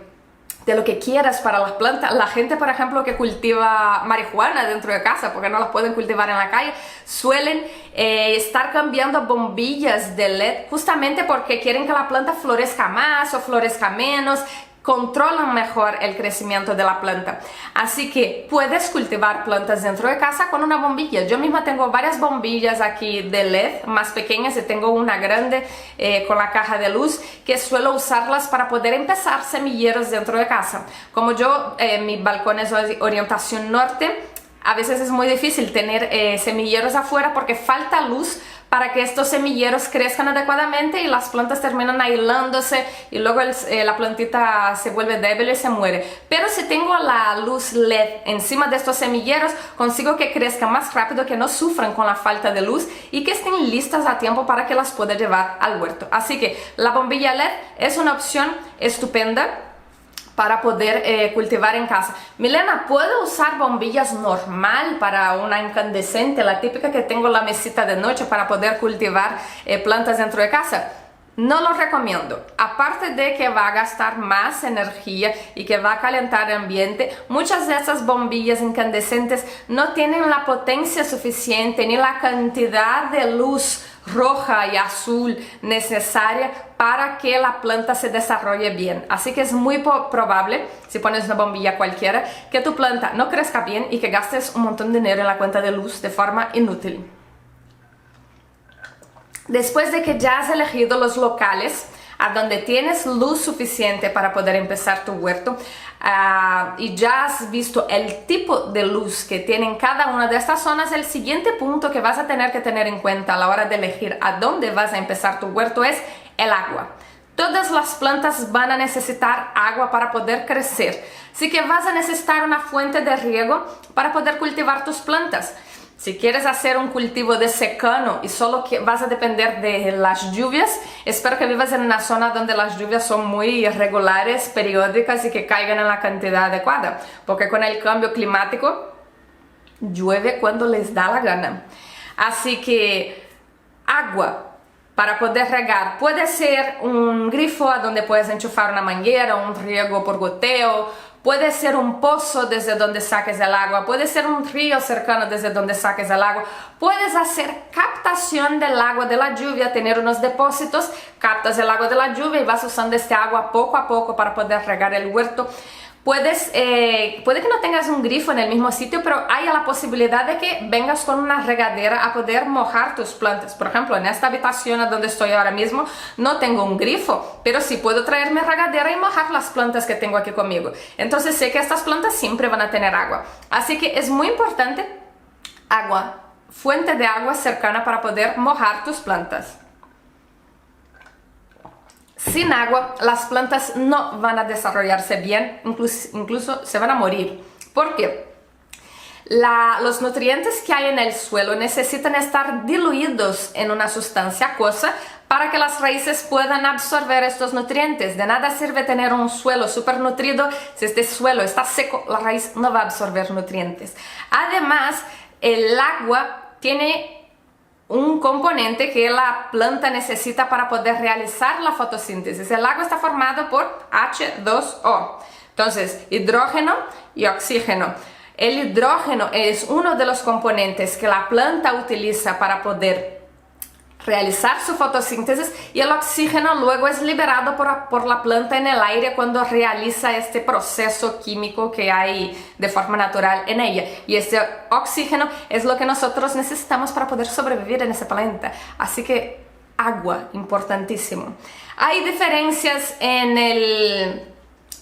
lo que quieras para las plantas. La gente, por ejemplo, que cultiva marihuana dentro de casa porque no las pueden cultivar en la calle, suelen estar cambiando bombillas de LED justamente porque quieren que la planta florezca más o florezca menos, controlan mejor el crecimiento de la planta. Así que puedes cultivar plantas dentro de casa con una bombilla. Yo misma tengo varias bombillas aquí de LED más pequeñas y tengo una grande con la caja de luz que suelo usarlas para poder empezar semilleros dentro de casa. Como yo, mi balcón es orientación norte, a veces es muy difícil tener semilleros afuera porque falta luz para que estos semilleros crezcan adecuadamente y las plantas terminan aislándose y luego la plantita se vuelve débil y se muere. Pero si tengo la luz LED encima de estos semilleros, consigo que crezcan más rápido, que no sufran con la falta de luz y que estén listas a tiempo para que las pueda llevar al huerto. Así que la bombilla LED es una opción estupenda para poder cultivar en casa. Milena, ¿puedo usar bombillas normal para una incandescente, la típica que tengo en la mesita de noche para poder cultivar plantas dentro de casa? No lo recomiendo. Aparte de que va a gastar más energía y que va a calentar el ambiente, muchas de esas bombillas incandescentes no tienen la potencia suficiente ni la cantidad de luz roja y azul necesaria para que la planta se desarrolle bien. Así que es muy probable, si pones una bombilla cualquiera, que tu planta no crezca bien y que gastes un montón de dinero en la cuenta de luz de forma inútil. Después de que ya has elegido los locales a donde tienes luz suficiente para poder empezar tu huerto y ya has visto el tipo de luz que tienen cada una de estas zonas, el siguiente punto que vas a tener que tener en cuenta a la hora de elegir a dónde vas a empezar tu huerto es el agua. Todas las plantas van a necesitar agua para poder crecer, así que vas a necesitar una fuente de riego para poder cultivar tus plantas. Si quieres hacer un cultivo de secano y solo que vas a depender de las lluvias, espero que vivas en una zona donde las lluvias son muy irregulares, periódicas y que caigan en la cantidad adecuada, porque con el cambio climático llueve cuando les da la gana. Así que agua para poder regar puede ser un grifo a donde puedes enchufar una manguera, un riego por goteo. Puede ser un pozo desde donde saques el agua, puede ser un río cercano desde donde saques el agua. Puedes hacer captación del agua de la lluvia, tener unos depósitos, captas el agua de la lluvia y vas usando este agua poco a poco para poder regar el huerto. Puede que no tengas un grifo en el mismo sitio, pero hay la posibilidad de que vengas con una regadera a poder mojar tus plantas. Por ejemplo, en esta habitación donde estoy ahora mismo no tengo un grifo, pero sí puedo traer mi regadera y mojar las plantas que tengo aquí conmigo. Entonces sé que estas plantas siempre van a tener agua. Así que es muy importante agua, fuente de agua cercana para poder mojar tus plantas. Sin agua, las plantas no van a desarrollarse bien, incluso se van a morir. ¿Por qué? Los nutrientes que hay en el suelo necesitan estar diluidos en una sustancia acuosa para que las raíces puedan absorber estos nutrientes. De nada sirve tener un suelo súper nutrido si este suelo está seco, la raíz no va a absorber nutrientes. Además, el agua tiene un componente que la planta necesita para poder realizar la fotosíntesis. El agua está formado por H2O. Entonces, hidrógeno y oxígeno. El hidrógeno es uno de los componentes que la planta utiliza para poder realizar su fotosíntesis y el oxígeno luego es liberado por la planta en el aire cuando realiza este proceso químico que hay de forma natural en ella. Y este oxígeno es lo que nosotros necesitamos para poder sobrevivir en ese planeta. Así que agua, importantísimo. Hay diferencias en el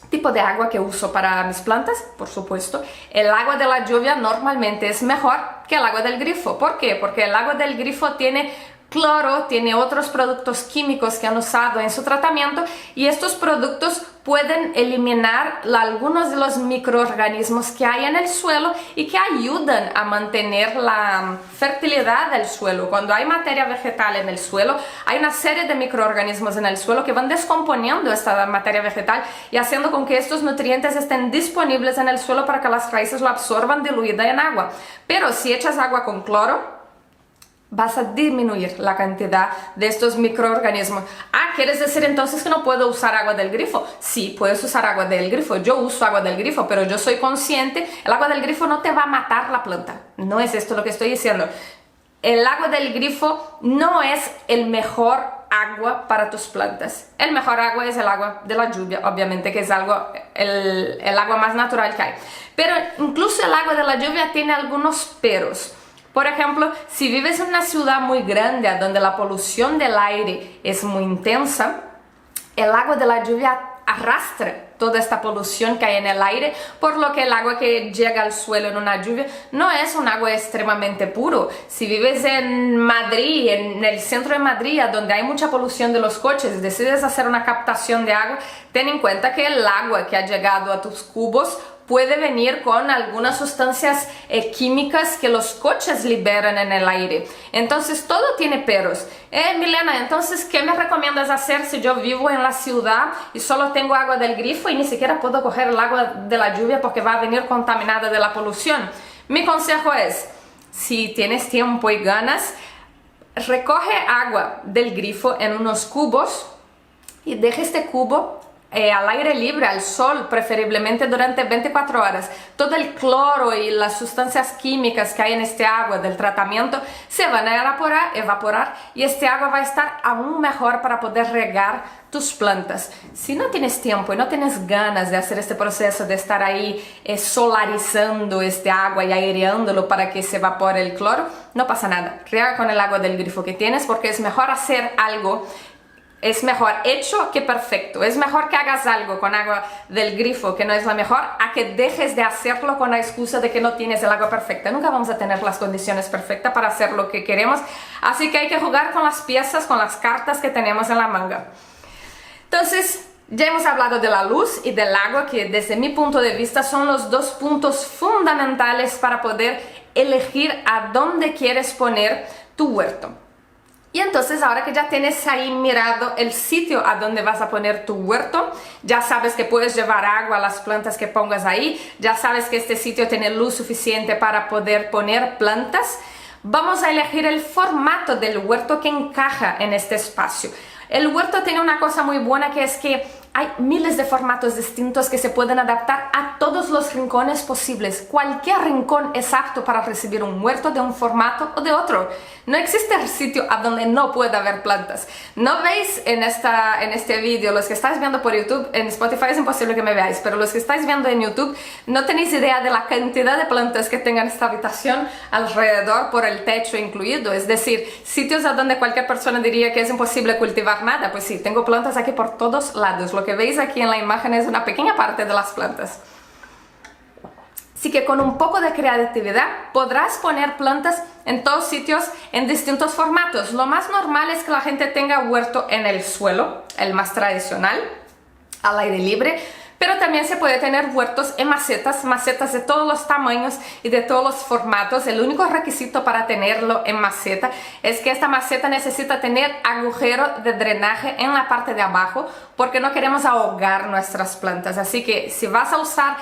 tipo de agua que uso para mis plantas, por supuesto. El agua de la lluvia normalmente es mejor que el agua del grifo. ¿Por qué? Porque el agua del grifo tiene cloro, tiene otros productos químicos que han usado en su tratamiento y estos productos pueden eliminar algunos de los microorganismos que hay en el suelo y que ayudan a mantener la fertilidad del suelo. Cuando hay materia vegetal en el suelo, hay una serie de microorganismos en el suelo que van descomponiendo esta materia vegetal y haciendo con que estos nutrientes estén disponibles en el suelo para que las raíces lo absorban diluida en agua. Pero si echas agua con cloro, vas a disminuir la cantidad de estos microorganismos. ¿Quieres decir entonces que no puedo usar agua del grifo? Sí, puedes usar agua del grifo. Yo uso agua del grifo, pero yo soy consciente, el agua del grifo no te va a matar la planta. No es esto lo que estoy diciendo. El agua del grifo no es el mejor agua para tus plantas. El mejor agua es el agua de la lluvia, obviamente, que es el agua más natural que hay. Pero incluso el agua de la lluvia tiene algunos peros. Por ejemplo, si vives en una ciudad muy grande donde la polución del aire es muy intensa, el agua de la lluvia arrastra toda esta polución que hay en el aire, por lo que el agua que llega al suelo en una lluvia no es un agua extremadamente puro. Si vives en Madrid, en el centro de Madrid, donde hay mucha polución de los coches, y decides hacer una captación de agua, ten en cuenta que el agua que ha llegado a tus cubos puede venir con algunas sustancias químicas que los coches liberan en el aire. Entonces todo tiene peros. Milena, entonces, ¿qué me recomiendas hacer si yo vivo en la ciudad y solo tengo agua del grifo y ni siquiera puedo coger el agua de la lluvia porque va a venir contaminada de la polución? Mi consejo es, si tienes tiempo y ganas, recoge agua del grifo en unos cubos y deja este cubo al aire libre, al sol, preferiblemente durante 24 horas. Todo el cloro y las sustancias químicas que hay en este agua del tratamiento se van a evaporar y este agua va a estar aún mejor para poder regar tus plantas. Si no tienes tiempo y no tienes ganas de hacer este proceso de estar ahí solarizando este agua y aireándolo para que se evapore el cloro, no pasa nada. Riega con el agua del grifo que tienes, porque es mejor hacer algo. Es mejor hecho que perfecto. Es mejor que hagas algo con agua del grifo que no es la mejor, a que dejes de hacerlo con la excusa de que no tienes el agua perfecta. Nunca vamos a tener las condiciones perfectas para hacer lo que queremos, así que hay que jugar con las piezas, con las cartas que tenemos en la manga. Entonces, ya hemos hablado de la luz y del agua, que desde mi punto de vista son los dos puntos fundamentales para poder elegir a dónde quieres poner tu huerto. Y entonces, ahora que ya tienes ahí mirado el sitio a donde vas a poner tu huerto, ya sabes que puedes llevar agua a las plantas que pongas ahí, ya sabes que este sitio tiene luz suficiente para poder poner plantas, vamos a elegir el formato del huerto que encaja en este espacio. El huerto tiene una cosa muy buena, que es que hay miles de formatos distintos que se pueden adaptar a todos los rincones posibles. Cualquier rincón es apto para recibir un huerto de un formato o de otro. No existe sitio a donde no pueda haber plantas. ¿No veis en este vídeo? Los que estáis viendo por YouTube, en Spotify es imposible que me veáis, pero los que estáis viendo en YouTube no tenéis idea de la cantidad de plantas que tengan esta habitación alrededor, por el techo incluido. Es decir, sitios a donde cualquier persona diría que es imposible cultivar nada. Pues sí, tengo plantas aquí por todos lados. Lo que veis aquí en la imagen es una pequeña parte de las plantas. Así que con un poco de creatividad podrás poner plantas en todos sitios, en distintos formatos. Lo más normal es que la gente tenga huerto en el suelo, el más tradicional, al aire libre, pero también se puede tener huertos en macetas de todos los tamaños y de todos los formatos. El único requisito para tenerlo en maceta es que esta maceta necesita tener agujero de drenaje en la parte de abajo, porque no queremos ahogar nuestras plantas. Así que si vas a usar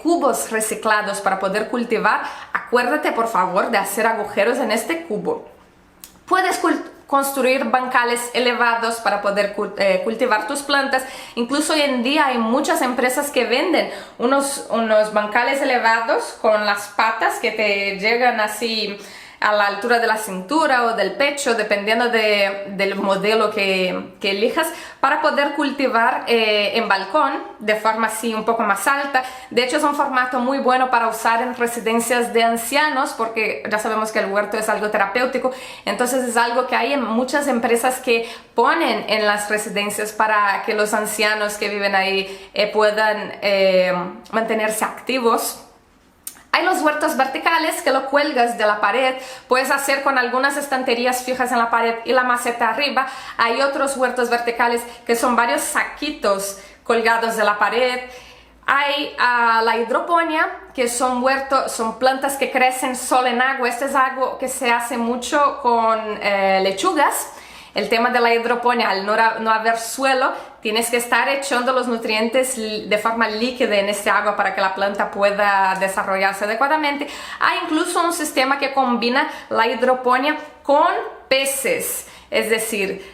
cubos reciclados para poder cultivar, acuérdate por favor de hacer agujeros en este cubo. Puedes construir bancales elevados para poder cultivar tus plantas. Incluso hoy en día hay muchas empresas que venden unos bancales elevados con las patas que te llegan así a la altura de la cintura o del pecho, dependiendo del modelo que elijas, para poder cultivar en balcón de forma así un poco más alta. De hecho, es un formato muy bueno para usar en residencias de ancianos, porque ya sabemos que el huerto es algo terapéutico. Entonces es algo que hay en muchas empresas que ponen en las residencias para que los ancianos que viven ahí puedan mantenerse activos. Hay los huertos verticales que lo cuelgas de la pared, puedes hacer con algunas estanterías fijas en la pared y la maceta arriba. Hay otros huertos verticales que son varios saquitos colgados de la pared. Hay la hidroponía, que son plantas que crecen solo en agua. Este es algo que se hace mucho con lechugas. El tema de la hidroponía, al no haber suelo, tienes que estar echando los nutrientes de forma líquida en este agua para que la planta pueda desarrollarse adecuadamente. Hay incluso un sistema que combina la hidroponía con peces, es decir,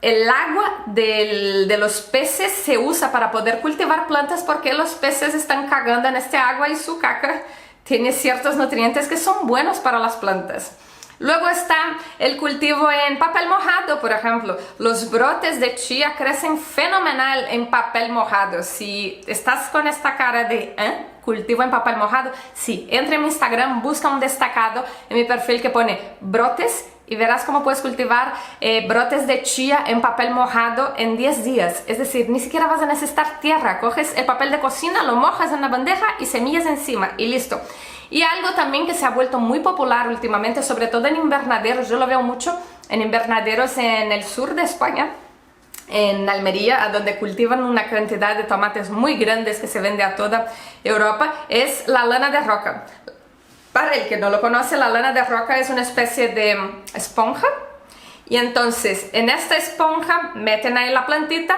el agua de los peces se usa para poder cultivar plantas porque los peces están cagando en este agua y su caca tiene ciertos nutrientes que son buenos para las plantas. Luego está el cultivo en papel mojado, por ejemplo. Los brotes de chía crecen fenomenal en papel mojado. Si estás con esta cara de cultivo en papel mojado, sí, entra en mi Instagram, busca un destacado en mi perfil que pone brotes y verás cómo puedes cultivar brotes de chía en papel mojado en 10 días. Es decir, ni siquiera vas a necesitar tierra. Coges el papel de cocina, lo mojas en la bandeja y semillas encima y listo. Y algo también que se ha vuelto muy popular últimamente, sobre todo en invernaderos, yo lo veo mucho en invernaderos en el sur de España, en Almería, donde cultivan una cantidad de tomates muy grandes que se vende a toda Europa, es la lana de roca. Para el que no lo conoce, la lana de roca es una especie de esponja, y entonces en esta esponja meten ahí la plantita,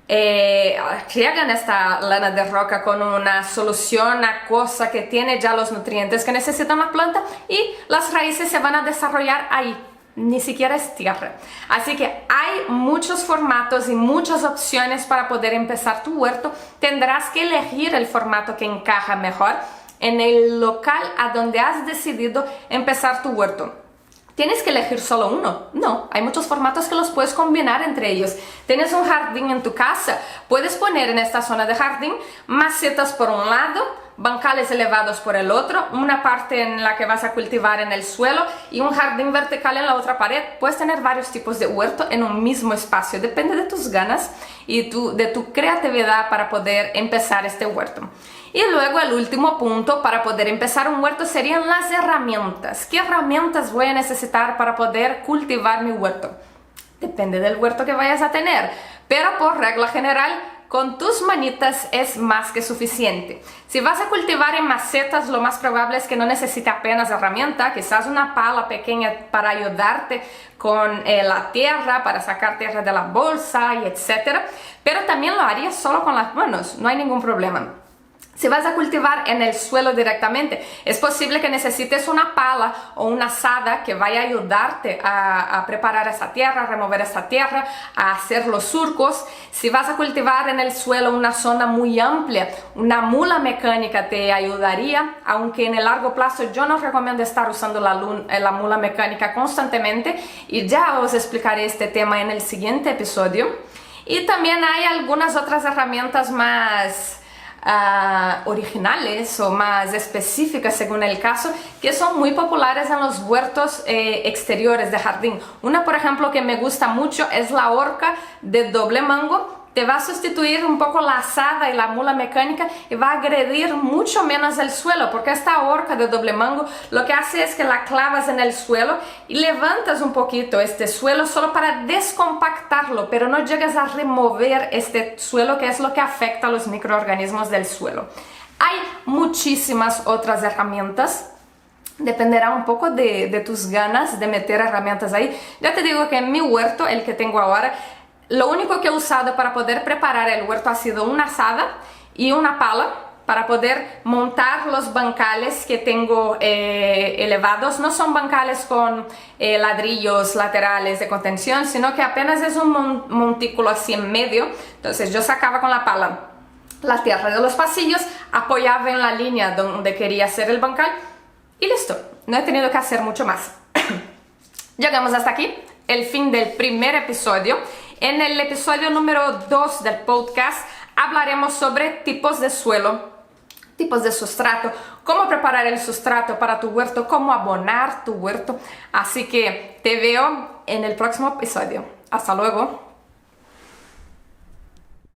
riegan esta lana de roca con una solución acuosa que tiene ya los nutrientes que necesita la planta y las raíces se van a desarrollar ahí, ni siquiera es tierra. Así que hay muchos formatos y muchas opciones para poder empezar tu huerto. Tendrás que elegir el formato que encaja mejor en el local a donde has decidido empezar tu huerto. ¿Tienes que elegir solo uno? No, hay muchos formatos que los puedes combinar entre ellos. Tienes un jardín en tu casa, puedes poner en esta zona de jardín macetas por un lado, bancales elevados por el otro, una parte en la que vas a cultivar en el suelo y un jardín vertical en la otra pared. Puedes tener varios tipos de huerto en un mismo espacio, depende de tus ganas y de tu creatividad para poder empezar este huerto. Y luego el último punto para poder empezar un huerto serían las herramientas. ¿Qué herramientas voy a necesitar para poder cultivar mi huerto? Depende del huerto que vayas a tener, pero por regla general, con tus manitas es más que suficiente. Si vas a cultivar en macetas, lo más probable es que no necesite apenas herramienta, quizás una pala pequeña para ayudarte con la tierra, para sacar tierra de la bolsa y etcétera, pero también lo harías solo con las manos, no hay ningún problema. Si vas a cultivar en el suelo directamente, es posible que necesites una pala o una azada que vaya a ayudarte a preparar esa tierra, a remover esa tierra, a hacer los surcos. Si vas a cultivar en el suelo una zona muy amplia, una mula mecánica te ayudaría, aunque en el largo plazo yo no recomiendo estar usando la mula mecánica constantemente y ya os explicaré este tema en el siguiente episodio. Y también hay algunas otras herramientas más originales o más específicas según el caso, que son muy populares en los huertos exteriores de jardín. Una, por ejemplo, que me gusta mucho es la horca de doble mango. Te va a sustituir un poco la azada y la mula mecánica y va a agredir mucho menos el suelo, porque esta horca de doble mango lo que hace es que la clavas en el suelo y levantas un poquito este suelo solo para descompactarlo, pero no llegas a remover este suelo, que es lo que afecta a los microorganismos del suelo. Hay muchísimas otras herramientas. Dependerá un poco de tus ganas de meter herramientas ahí. Ya te digo que en mi huerto, el que tengo ahora, lo único que he usado para poder preparar el huerto ha sido una azada y una pala, para poder montar los bancales que tengo elevados. No son bancales con ladrillos laterales de contención, sino que apenas es un montículo así en medio. Entonces yo sacaba con la pala la tierra de los pasillos, apoyaba en la línea donde quería hacer el bancal y listo. No he tenido que hacer mucho más. Llegamos hasta aquí, el fin del primer episodio. En el episodio número 2 del podcast hablaremos sobre tipos de suelo, tipos de sustrato, cómo preparar el sustrato para tu huerto, cómo abonar tu huerto. Así que te veo en el próximo episodio. Hasta luego.